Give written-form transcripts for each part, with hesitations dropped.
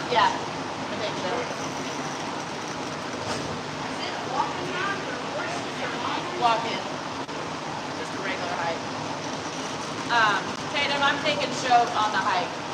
Yeah, I think so. Walk in. Just a regular hike. Tatum, I'm taking Shote on the hike.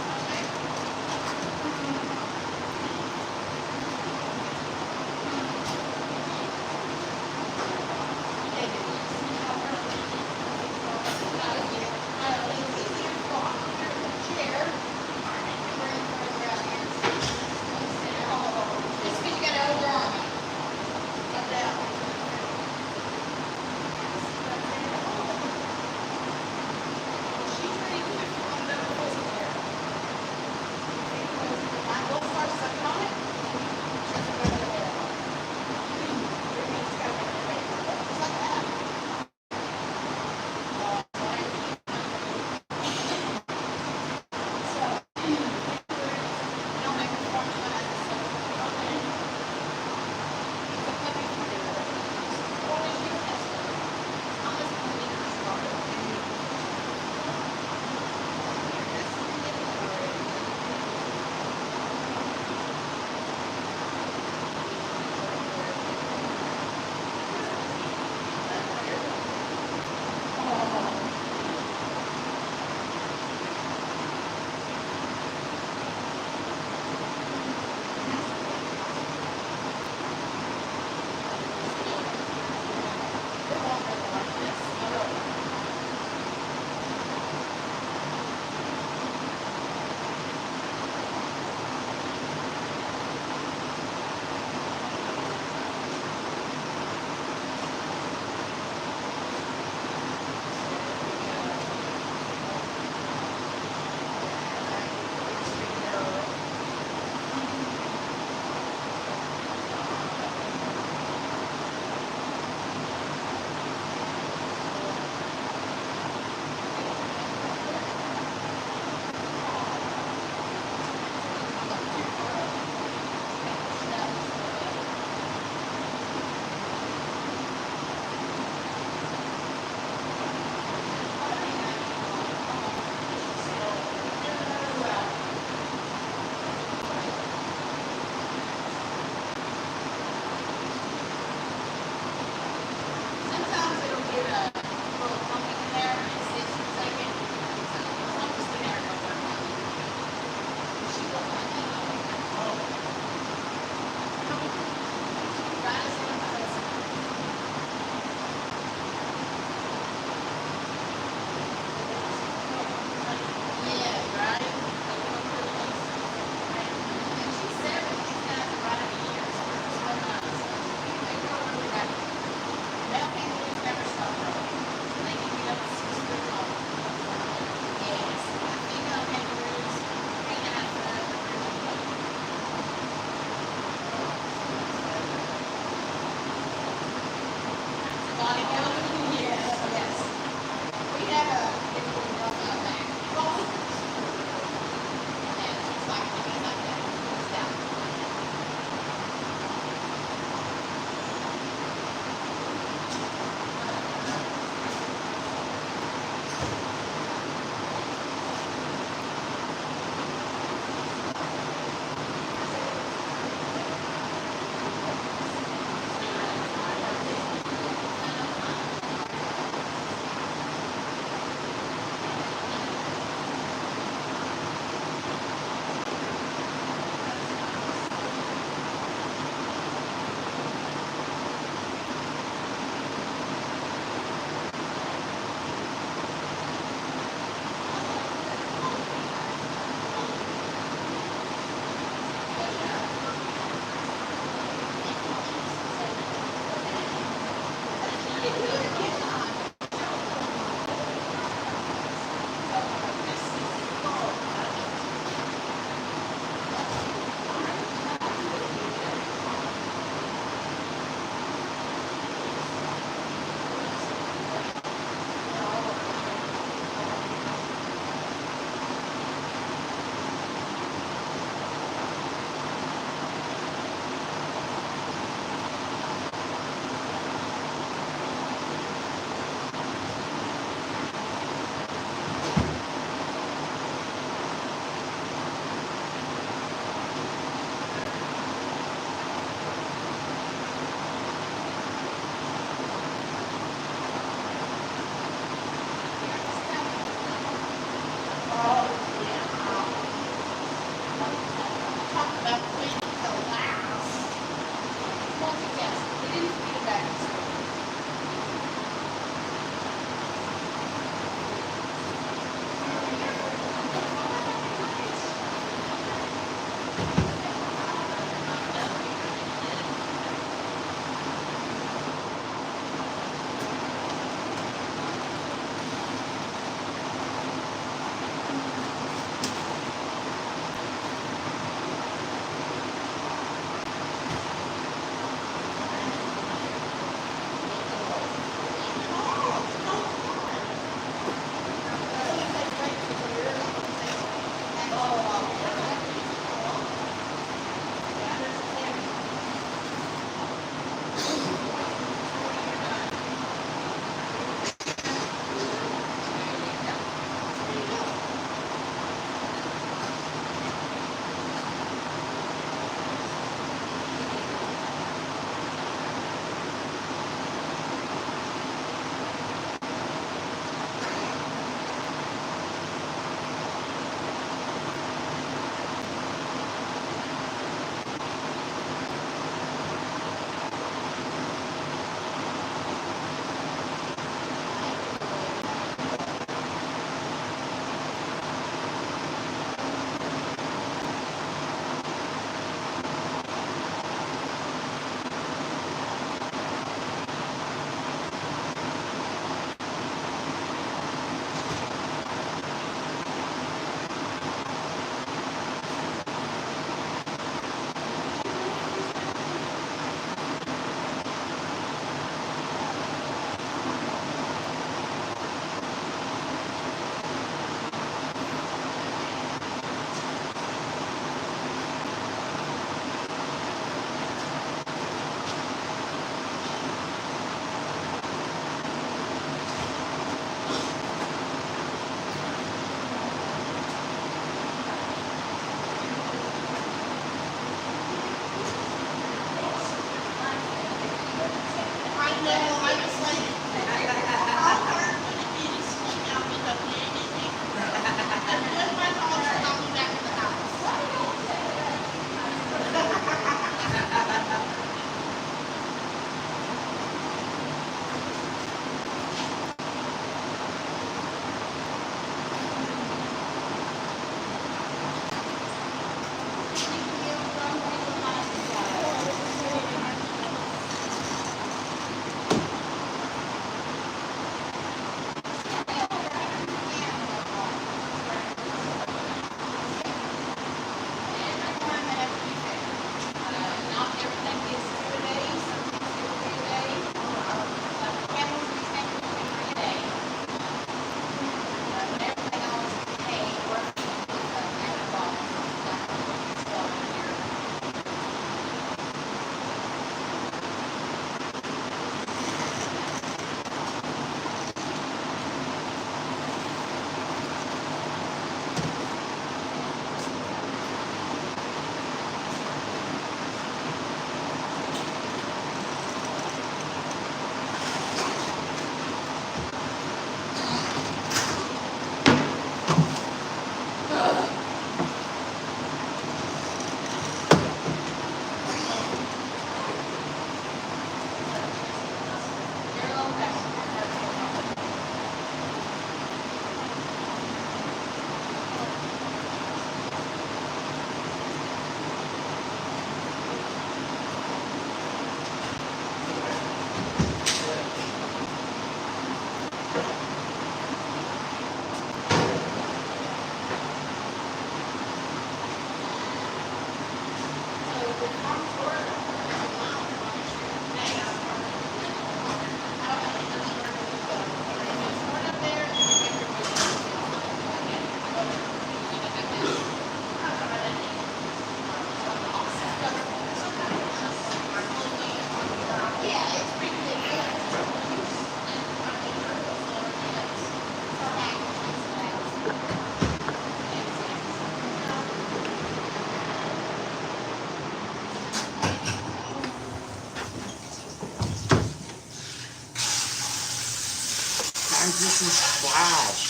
This is Flash.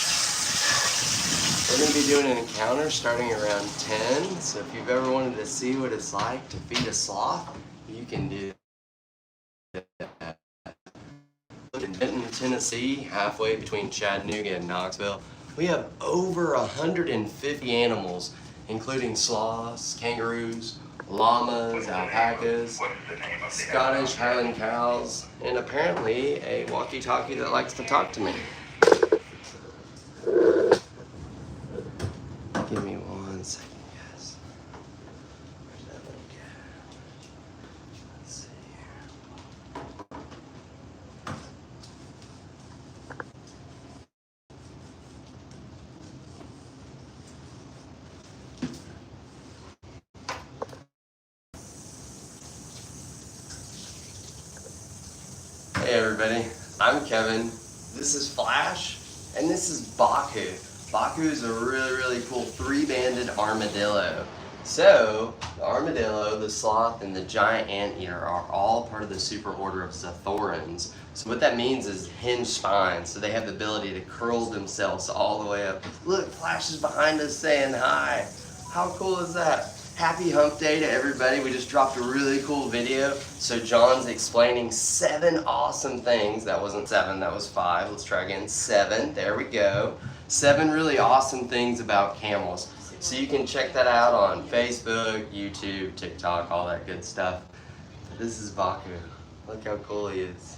We're going to be doing an encounter starting around 10. So if you've ever wanted to see what it's like to feed a sloth, you can do that. In Benton, Tennessee, halfway between Chattanooga and Knoxville, we have over 150 animals, including sloths, kangaroos, llamas, alpacas, Scottish Highland cows, and apparently a walkie-talkie that likes to talk to me. Give me 1 second, guys. Where's that little cat? Let's see here. Hey everybody, I'm Kevin. This is Flash, and this is Baku. Baku is a really cool 3-banded armadillo. So, the armadillo, the sloth, and the giant anteater are all part of the superorder of Zathorans. So what that means is hinged spines, so they have the ability to curl themselves all the way up. Look, Flash is behind us saying hi. How cool is that? Happy hump day to everybody. We just dropped a really cool video. So John's explaining 7 awesome things. That wasn't 7, that was 5. Let's try again. 7, there we go. 7 really awesome things about camels. So you can check that out on Facebook, YouTube, TikTok, all that good stuff. This is Baku. Look how cool he is.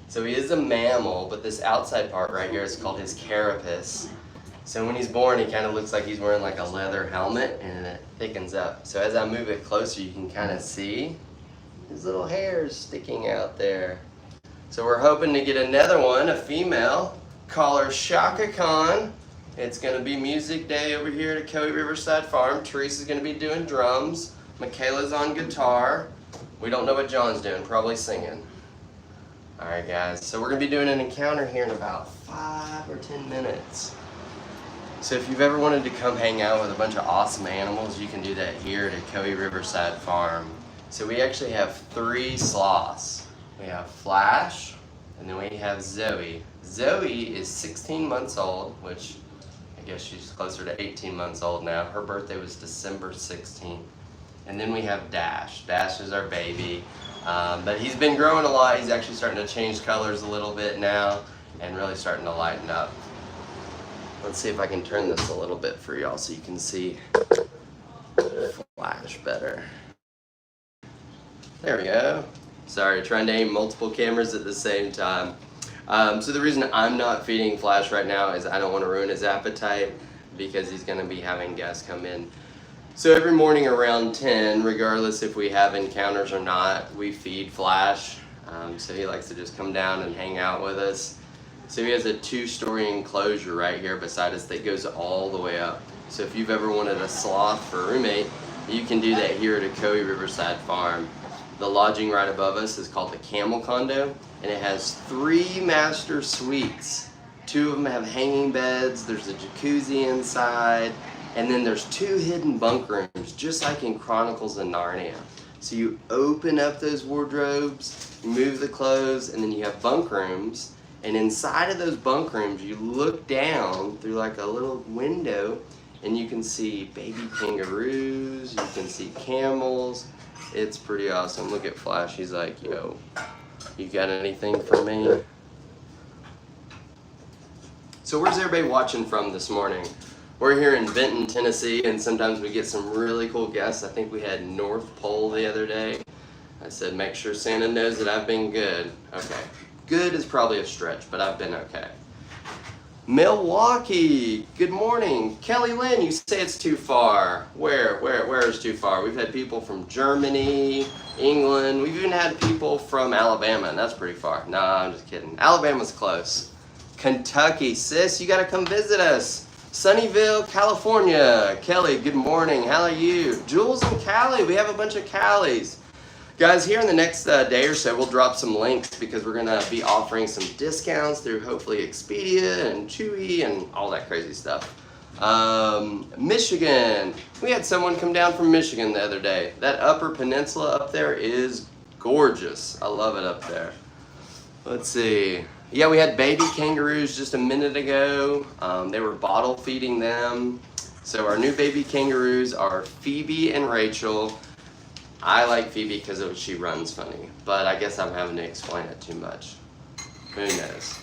So he is a mammal, but this outside part right here is called his carapace. So when he's born, he kind of looks like he's wearing like a leather helmet, and it thickens up. So as I move it closer, you can kind of see his little hairs sticking out there. So we're hoping to get another one, a female. Call her Shaka Khan. It's going to be music day over here at Ocoee Riverside Farm. Teresa's going to be doing drums. Michaela's on guitar. We don't know what John's doing, probably singing. Alright guys, so we're going to be doing an encounter here in about 5 or 10 minutes. So if you've ever wanted to come hang out with a bunch of awesome animals, you can do that here at Ocoee Riverside Farm. So we actually have 3 sloths. We have Flash, and then we have Zoe. Zoe is 16 months old, which I guess she's closer to 18 months old now. Her birthday was December 16th. And then we have Dash. Dash is our baby. But he's been growing a lot. He's actually starting to change colors a little bit now and really starting to lighten up. Let's see if I can turn this a little bit for y'all so you can see Flash better. There we go. Sorry, trying to aim multiple cameras at the same time. So the reason I'm not feeding Flash right now is I don't want to ruin his appetite because he's going to be having guests come in. So every morning around 10, regardless if we have encounters or not, we feed Flash. So he likes to just come down and hang out with us. So he has a 2-story enclosure right here beside us that goes all the way up. So if you've ever wanted a sloth for a roommate, you can do that here at Ocoee Riverside Farm. The lodging right above us is called the Camel Condo, and it has 3 master suites. 2 of them have hanging beds, there's a jacuzzi inside, and then there's 2 hidden bunk rooms, just like in Chronicles of Narnia. So you open up those wardrobes, move the clothes, and then you have bunk rooms. And inside of those bunk rooms, you look down through like a little window, and you can see baby kangaroos, you can see camels. It's pretty awesome. Look at Flash, he's like, yo. You got anything for me? So where's everybody watching from this morning? We're here in Benton, Tennessee, and sometimes we get some really cool guests. I think we had North Pole the other day. I said, make sure Santa knows that I've been good. Okay, good is probably a stretch, but I've been okay. Milwaukee, good morning. Kelly Lynn, you say it's too far. Where is too far? We've had people from Germany, England. We've even had people from Alabama, and that's pretty far. Nah, I'm just kidding. Alabama's close. Kentucky, sis, you gotta come visit us. Sunnyvale, California. Kelly, good morning. How are you? Jules and Callie, we have a bunch of Callies. Guys, here in the next day or so, we'll drop some links because we're going to be offering some discounts through hopefully Expedia and Chewy and all that crazy stuff. Michigan. We had someone come down from Michigan the other day. That upper peninsula up there is gorgeous. I love it up there. Let's see. Yeah, we had baby kangaroos just a minute ago. They were bottle feeding them. So our new baby kangaroos are Phoebe and Rachel. I like Phoebe because she runs funny, but I guess I'm having to explain it too much. Who knows?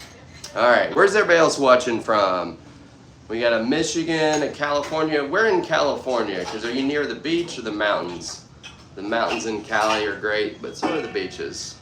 All right, where's everybody else watching from? We got a Michigan, a California. Where in California? Because are you near the beach or the mountains? The mountains in Cali are great, but so are the beaches.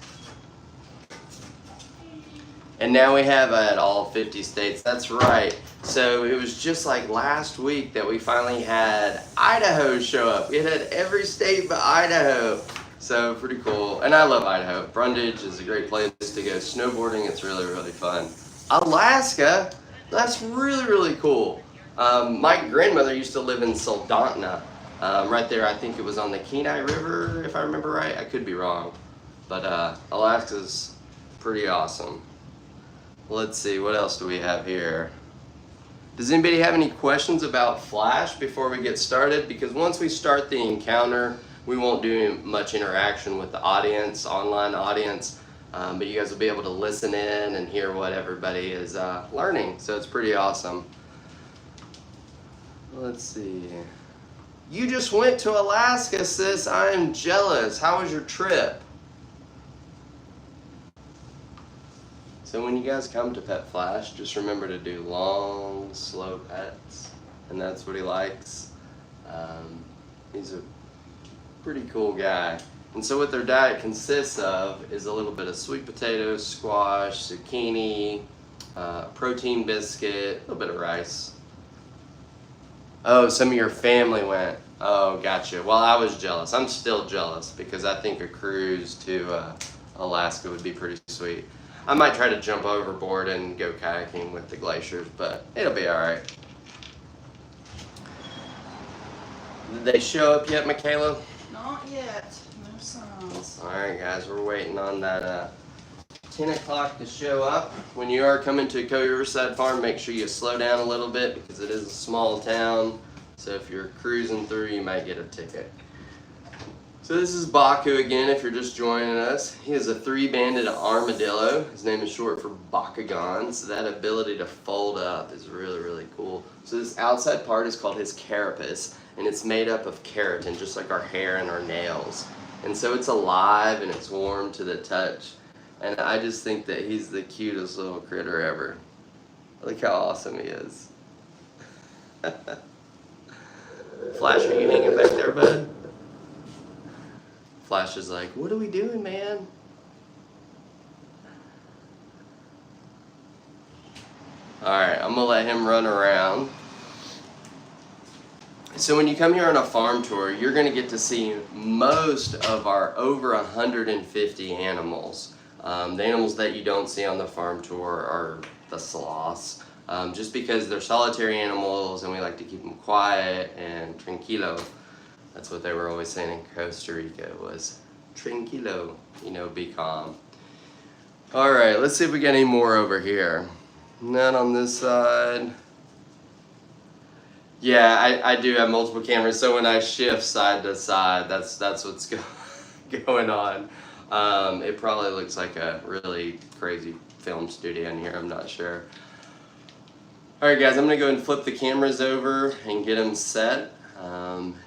And now we have at all 50 states. That's right. So it was just like last week that we finally had Idaho show up. It had every state but Idaho. So pretty cool. And I love Idaho. Brundage is a great place to go snowboarding. It's really, really fun. Alaska, that's really, really cool. My grandmother used to live in Soldotna. Right there, I think it was on the Kenai River, if I remember right. I could be wrong. But Alaska's pretty awesome. Let's see, what else do we have here? Does anybody have any questions about Flash before we get started? Because once we start the encounter, we won't do much interaction with the audience, online audience, but you guys will be able to listen in and hear what everybody is learning, so it's pretty awesome. Let's see. You just went to Alaska, sis. I am jealous. How was your trip? So when you guys come to Pet Flash, just remember to do long, slow pets, and that's what he likes. He's a pretty cool guy. And so what their diet consists of is a little bit of sweet potatoes, squash, zucchini, protein biscuit, a little bit of rice. Oh, some of your family went. Oh, gotcha. Well, I was jealous. I'm still jealous because I think a cruise to Alaska would be pretty sweet. I might try to jump overboard and go kayaking with the glaciers, but it'll be all right. Did they show up yet, Michaela? Not yet. No signs. All right, guys, we're waiting on that 10 o'clock to show up. When you are coming to Ocoee Riverside Farm, make sure you slow down a little bit because it is a small town. So if you're cruising through, you might get a ticket. So this is Baku again, if you're just joining us. He is a 3-banded armadillo. His name is short for Bakugan, so that ability to fold up is really, really cool. So this outside part is called his carapace, and it's made up of keratin, just like our hair and our nails. And so it's alive and it's warm to the touch. And I just think that he's the cutest little critter ever. Look how awesome he is. Flash, are you hanging back there, bud? Flash is like, what are we doing, man? Alright, I'm gonna let him run around. So when you come here on a farm tour, you're gonna get to see most of our over 150 animals. The animals that you don't see on the farm tour are the sloths, just because they're solitary animals and we like to keep them quiet and tranquilo. That's what they were always saying in Costa Rica was tranquilo, you know, be calm. All right, let's see if we get any more over here. None on this side. Yeah, I do have multiple cameras, so when I shift side to side, that's what's going on. It probably looks like a really crazy film studio in here, I'm not sure. All right, guys, I'm gonna go ahead and flip the cameras over and get them set.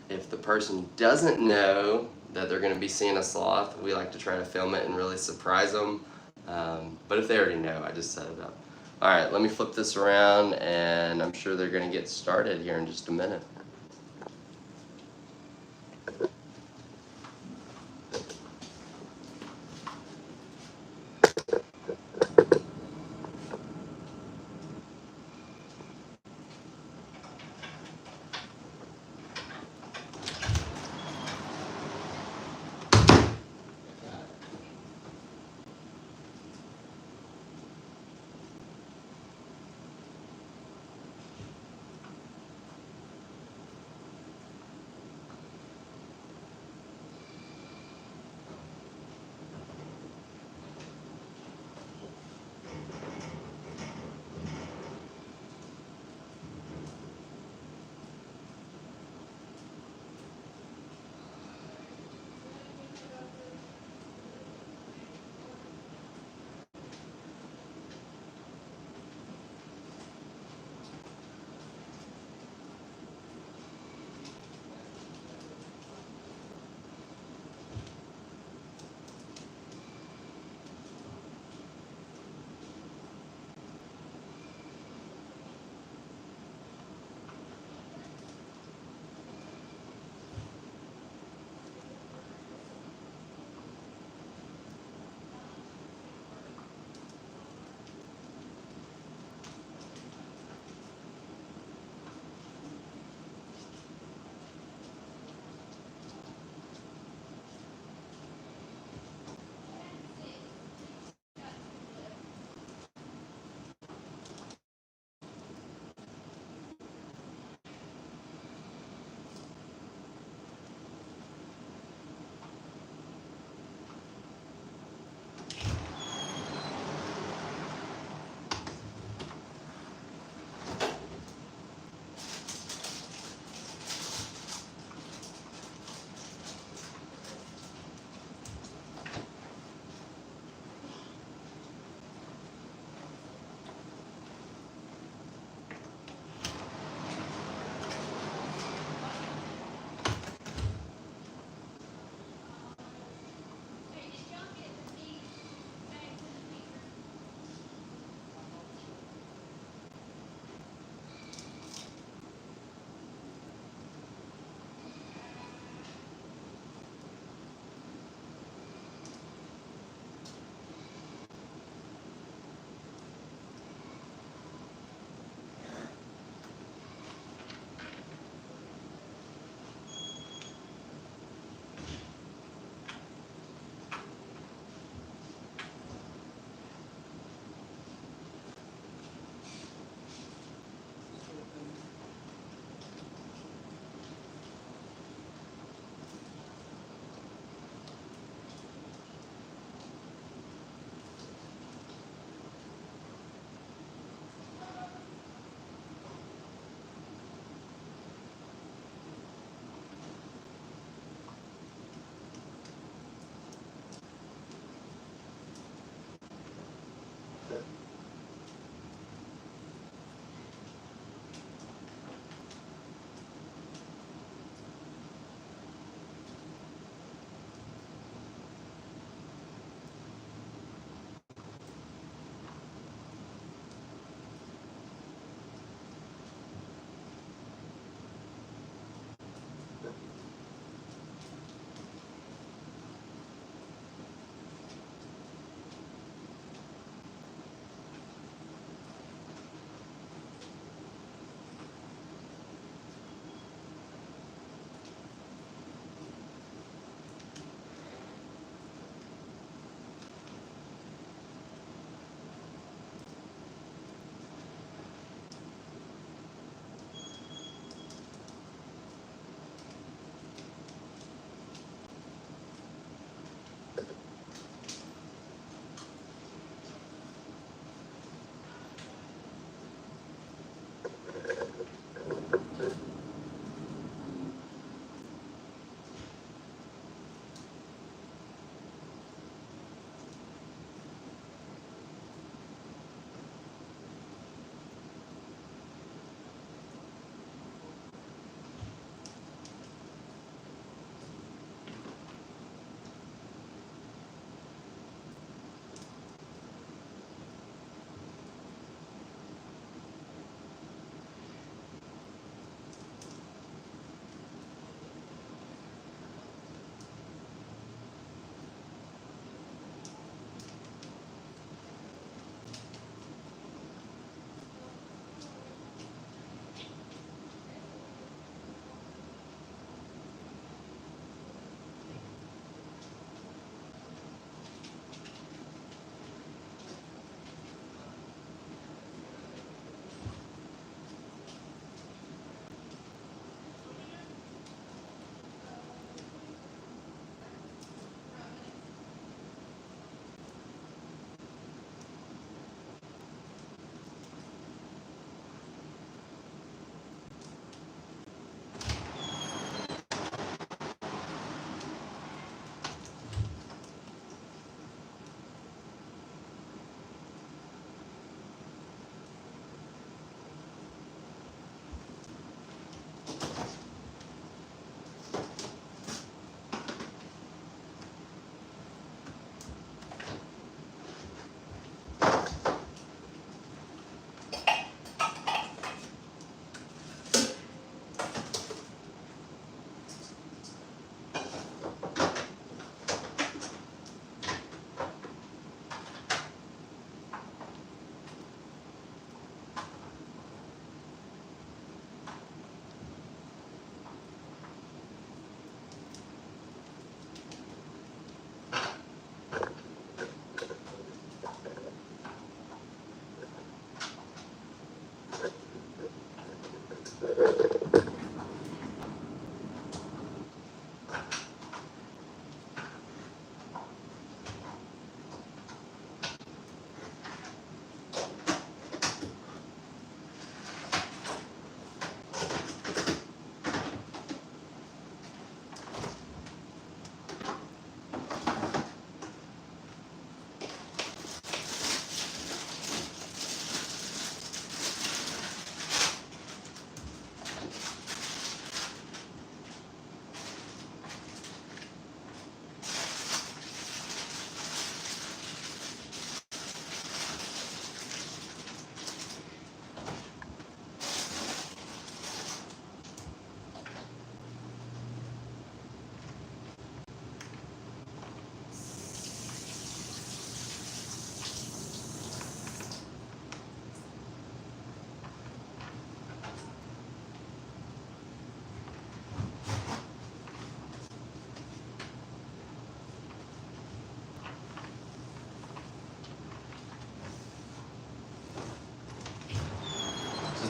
If the person doesn't know that they're going to be seeing a sloth, we like to try to film it and really surprise them. But if they already know, I just set it up. All right, let me flip this around, and I'm sure they're going to get started here in just a minute.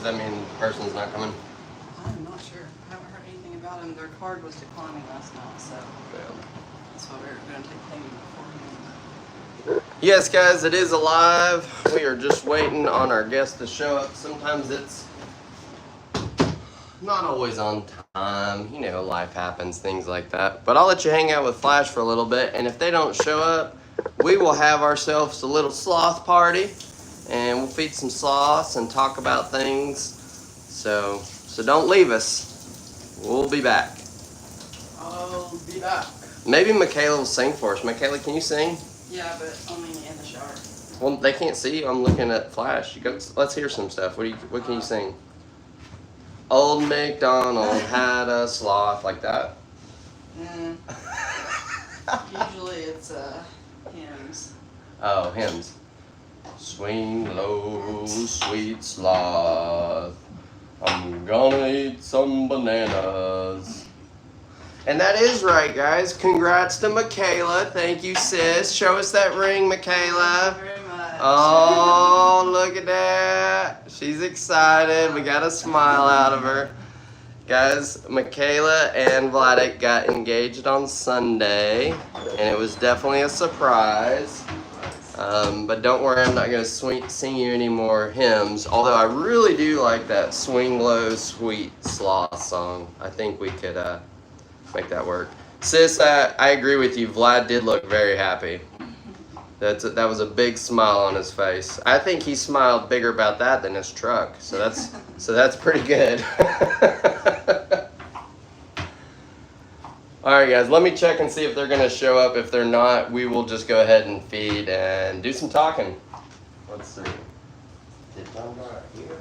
that mean the person's not coming? I'm not sure. I haven't heard anything about him. Their card was declining last night, so that's why we're going to take payment beforehand. Yes, guys, it is alive. We are just waiting on our guest to show up. Sometimes it's not always on time. You know, life happens, things like that. But I'll let you hang out with Flash for a little bit, and if they don't show up, we will have ourselves a little sloth party, and we'll feed some sloths and talk about things. So don't leave us. We'll be back. I'll be back. Maybe Michaela will sing for us. Michaela, can you sing? Yeah, but only in the shower. Well, they can't see you. I'm looking at Flash. Let's hear some stuff. What can you sing? Old MacDonald had a sloth, like that. Usually it's hymns. Oh, hymns. Swing low, sweet sloth. I'm gonna eat some bananas. And that is right, guys. Congrats to Michaela. Thank you, sis. Show us that ring, Michaela. Thank you very much. Oh, look at that. She's excited. We got a smile out of her. Guys, Michaela and Vladik got engaged on Sunday, and it was definitely a surprise. But don't worry, I'm not going to sing you any more hymns, although I really do like that Swing Low, Sweet Sloth song. I think we could make that work. Sis, I agree with you. Vlad did look very happy. That was a big smile on his face. I think he smiled bigger about that than his truck. So that's pretty good. All right, guys. Let me check and see if they're gonna show up. If they're not, we will just go ahead and feed and do some talking. Let's see. Did John go out here?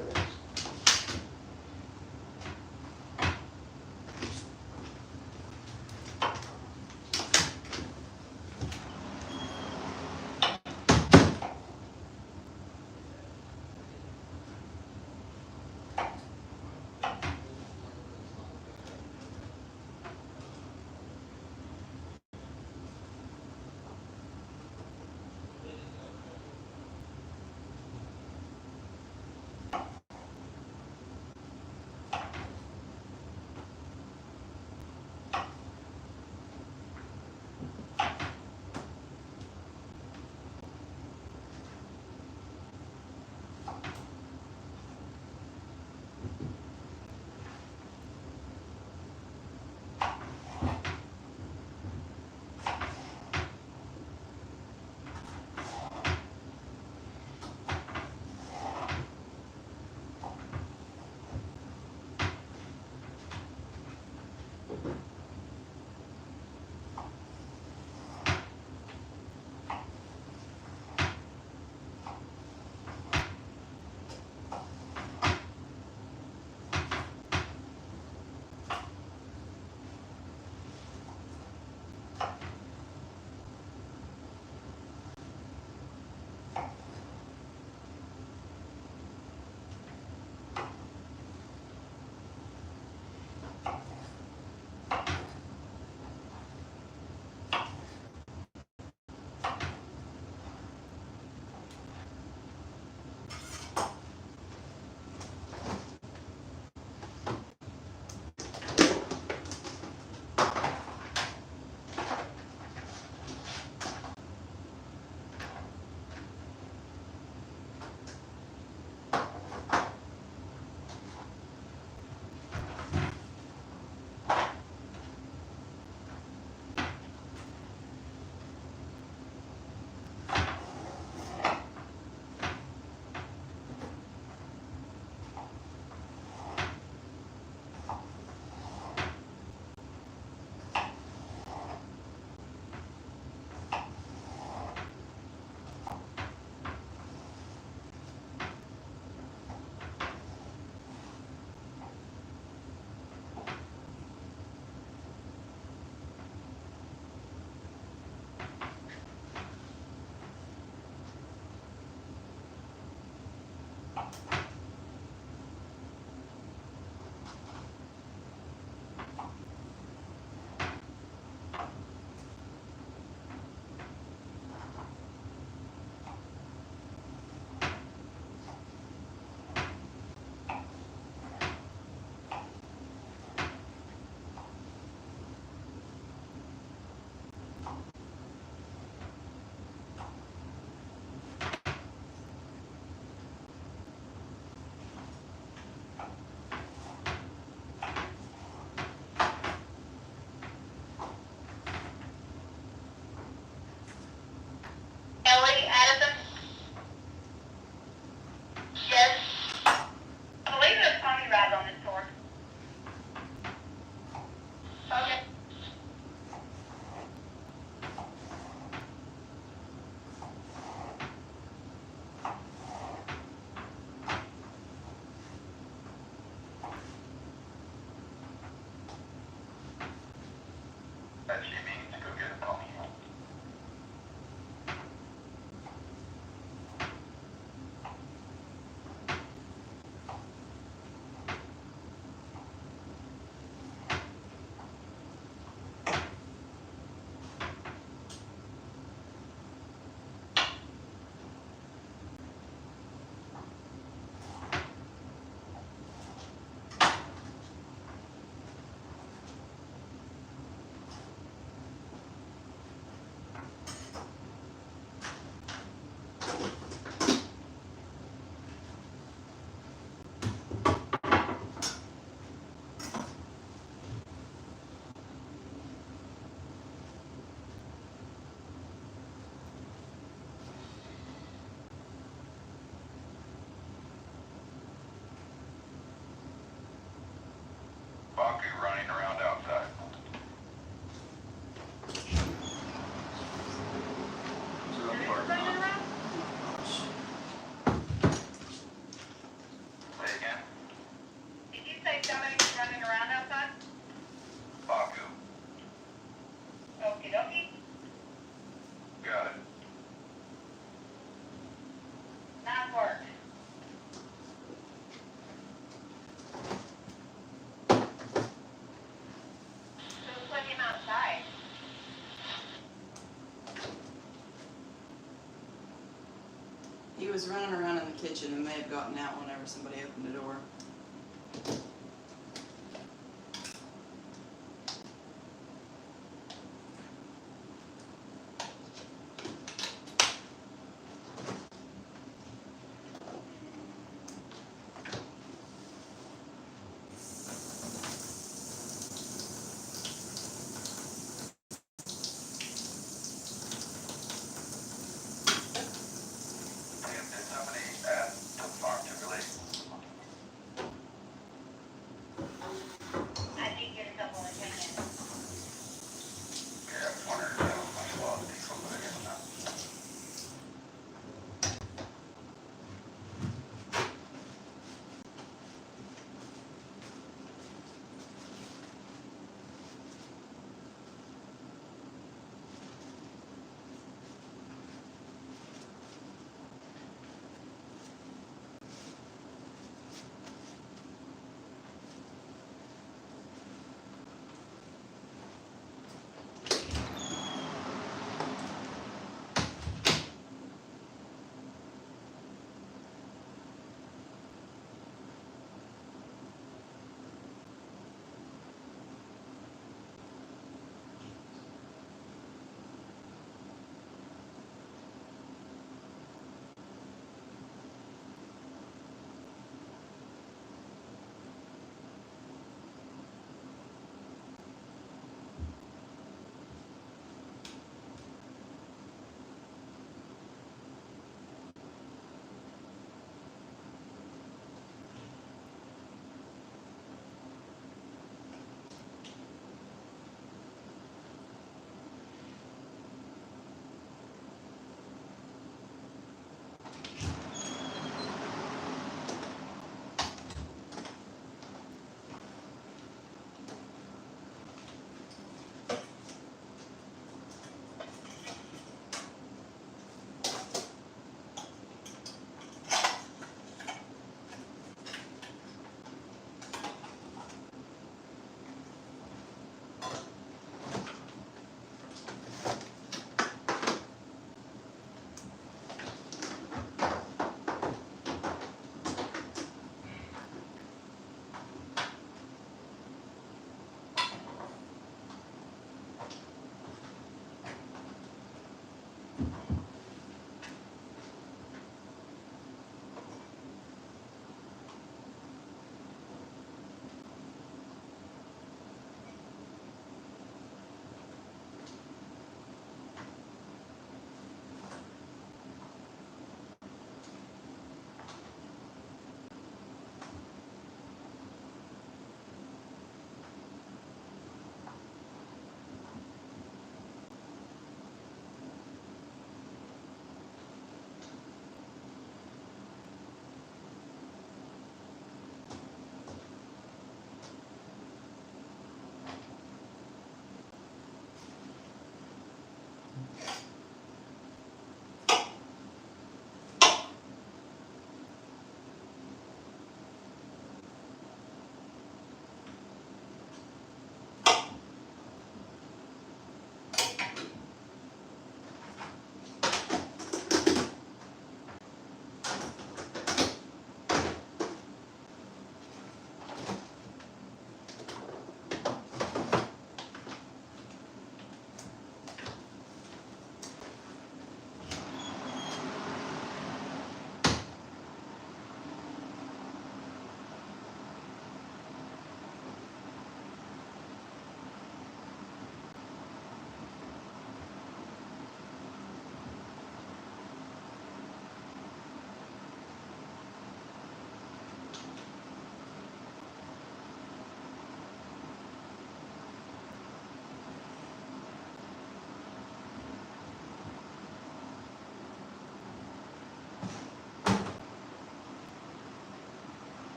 Ocoee running around outside. Running around? Say again? Did you say somebody's running around outside? Ocoee. Okie dokie. Got it. Nice work. Who put him outside? He was running around in the kitchen and may have gotten out whenever somebody opened the door. Tim, did somebody ask the farm to release?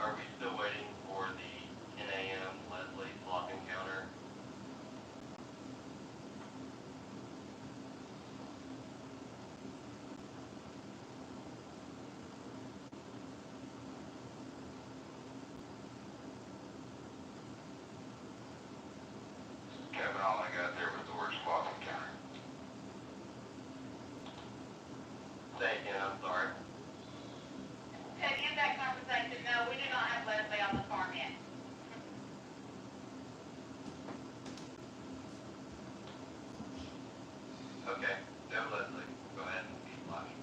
Are we still waiting for the 10 a.m. Leslie Sloth encounter? Kevin, all I got there was the word sloth encounter. Say again, I'm sorry. To end that conversation, no, we do not have Leslie on the farm yet. Okay, go Leslie. Go ahead and keep flashing.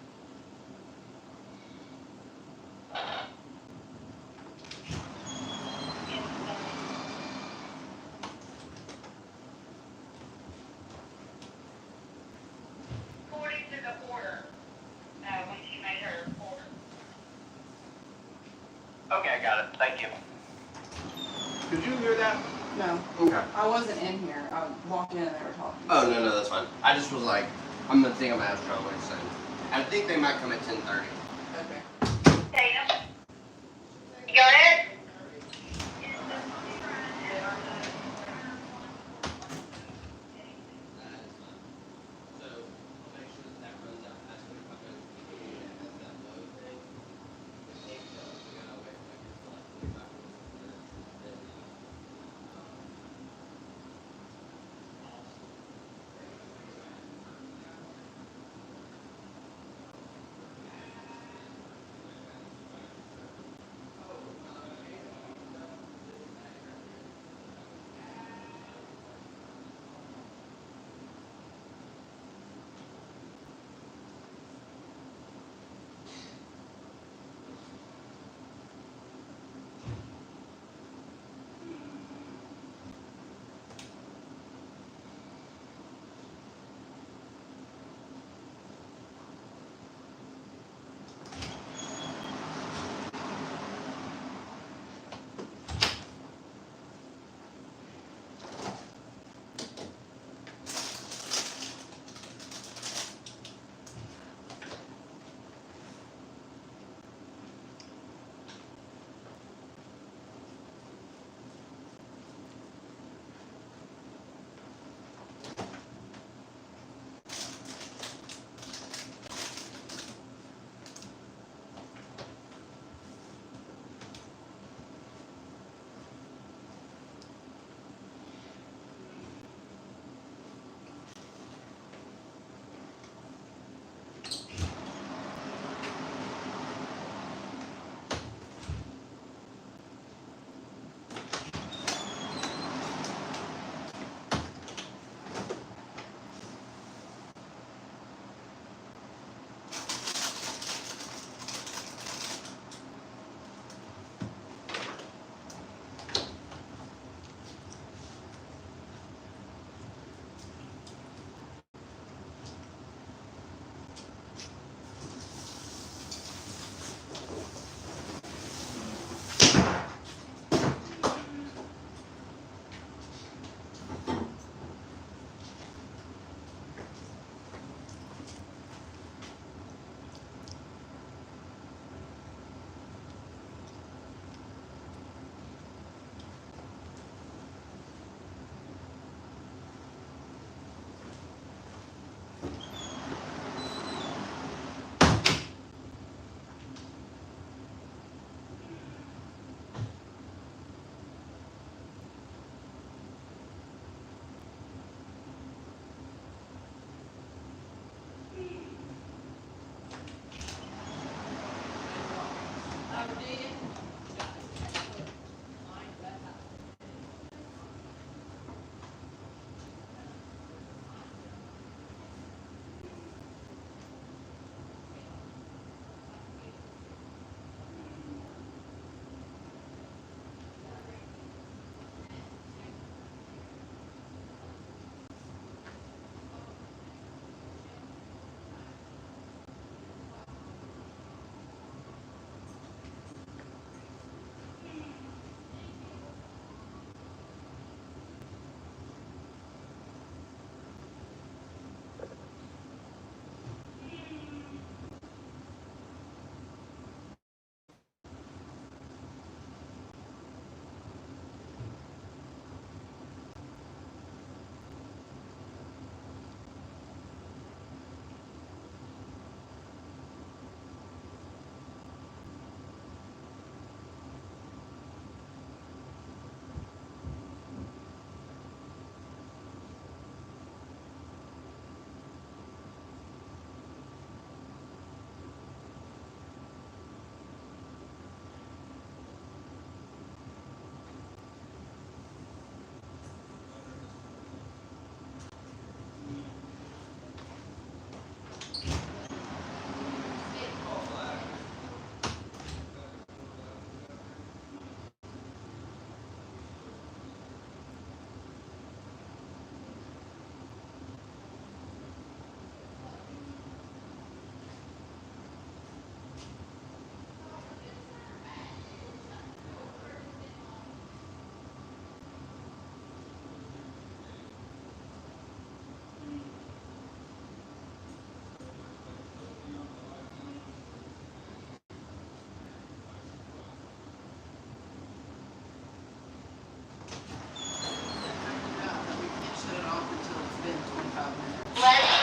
According to the order, when she made her order. Okay, I got it. Thank you. Did you hear that? No, Okay. I wasn't in here. I walked in and they were talking. Oh, no, that's fine. I just was like, I'm gonna think I'm gonna have trouble with this. I think they might come at 10:30. Okay. Dana? You got it? So, I'll make sure that runs out. That's gonna come in. Has that load thing. The tape does. We gotta wait for like 45 minutes.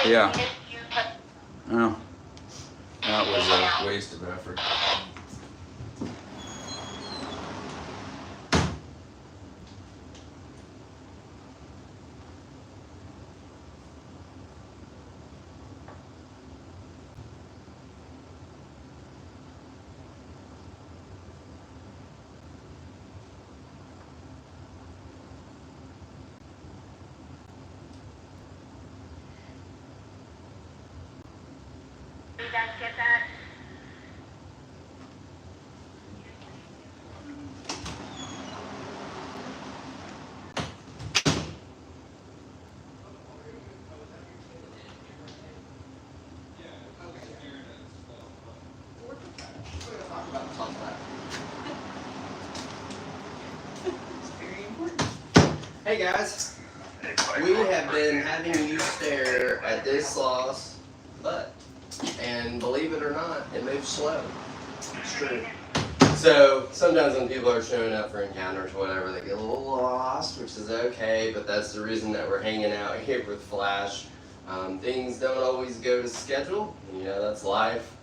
Yeah. If you put Oh, that was a waste of effort. you guys get that? It's very important. Hey guys, we have been having you stare at this sloth's butt, and believe it or not, it moves slow. It's true. So sometimes when people are showing up for encounters or whatever, they get a little lost, which is okay, but that's the reason that we're hanging out here with Flash. Things don't always go to schedule, you know, that's life,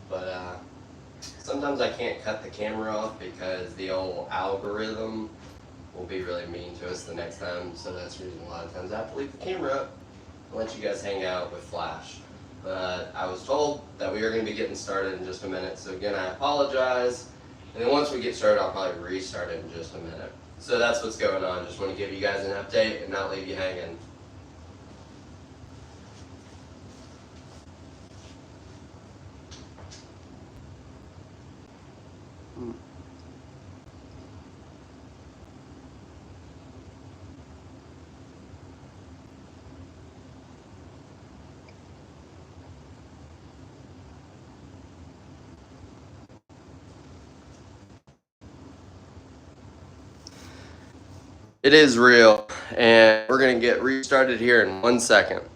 but sometimes I can't cut the camera off because the old algorithm will be really mean to us the next time, so that's the reason a lot of times I have to leave the camera up and let you guys hang out with Flash. But I was told that we are going to be getting started in just a minute, so again, I apologize. And then once we get started, I'll probably restart it in just a minute. So that's what's going on. Just want to give you guys an update and not leave you hanging. It is real, and we're going to get restarted here in 1 second.